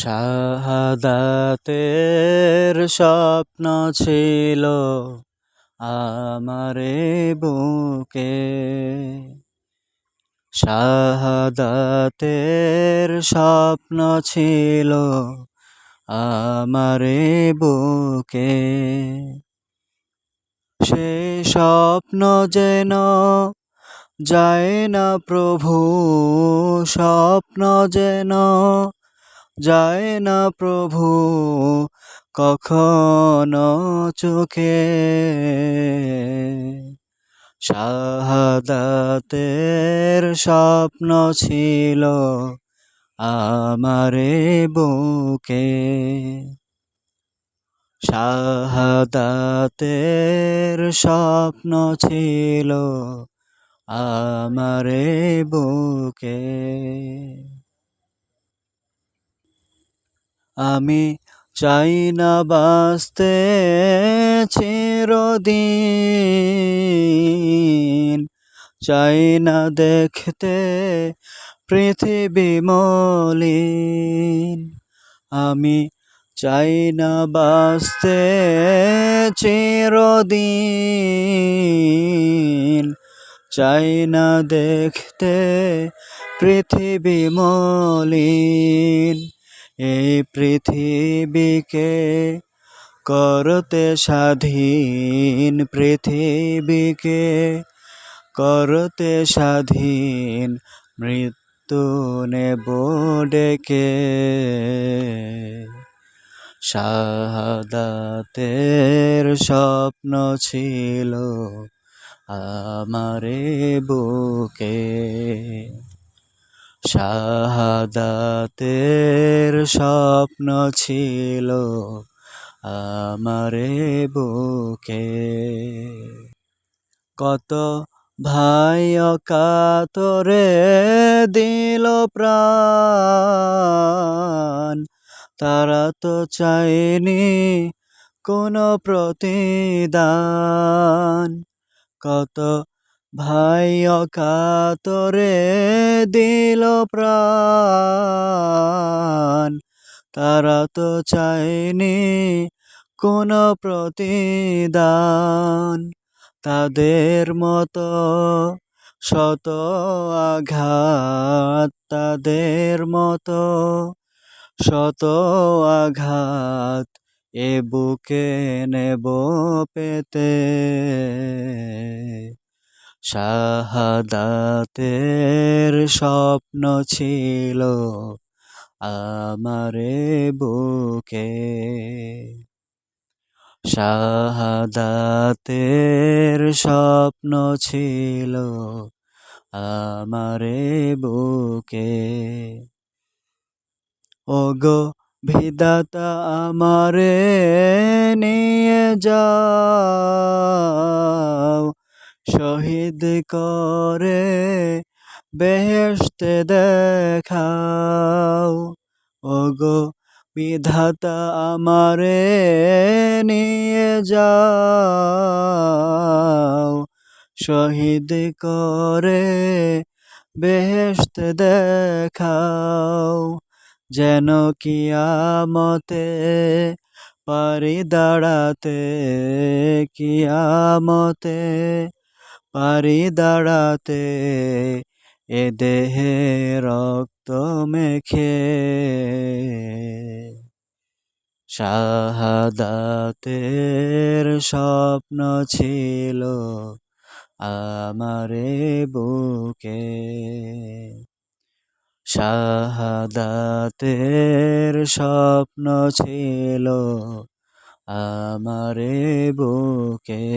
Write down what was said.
শাহাদাতের স্বপ্ন ছিল আমারে বুকে। শাহাদাতের স্বপ্ন ছিল আমারে বুকে। সে স্বপ্ন যেন যায় না প্রভু, স্বপ্ন যেন যায় না প্রভু কখনো চোখে। শাহাদাতের স্বপ্ন ছিল আমারে বুকে। শাহাদাতের স্বপ্ন ছিল আমারে বুকে। আমি চাই না বাঁচতে চিরদিন, চাই না দেখতে পৃথিবী মলিন। আমি চাই না বাঁচতে চিরদিন, চাই না দেখতে পৃথিবী মলিন। এই পৃথিবীকে করতে স্বাধীন, পৃথিবীকে করতে স্বাধীন, মৃত্যু নেব ডেকে। শাহাদাতের স্বপ্ন ছিল আমারে বুকে। শাহাদাতের স্বপ্ন ছিল আমারে বুকে। কত ভাই অকাতরে দিল প্রাণ, তারা তো চায়নি কোনো প্রতিদান। কত ভাই অকাতরে দিল প্রাণ, তারা তো চায়নি কোনো প্রতিদান। তাদের মতো শত আঘাত, তাদের মতো শত আঘাত এ বুকে নেব পেতে। শাহাদাতের স্বপ্ন ছিল আমারে বুকে। শাহাদাতের স্বপ্ন ছিল আমারে বুকে। ওগো বিধাতা আমারে নিয়ে যাও, শহীদ করে বেহেশতে দেখাও। ওগো বিধাতা আমারে নিয়ে যাও, শহীদ করে বেহেশতে দেখাও। যেন কিয়ামতে পারি দাঁড়াতে, কিয়ামতে পারি দাঁড়াতে এ দেহে রক্ত মেখে। শাহাদাতের স্বপ্ন ছিল আমারে বুকে। শাহাদাতের স্বপ্ন ছিল আমারে বুকে।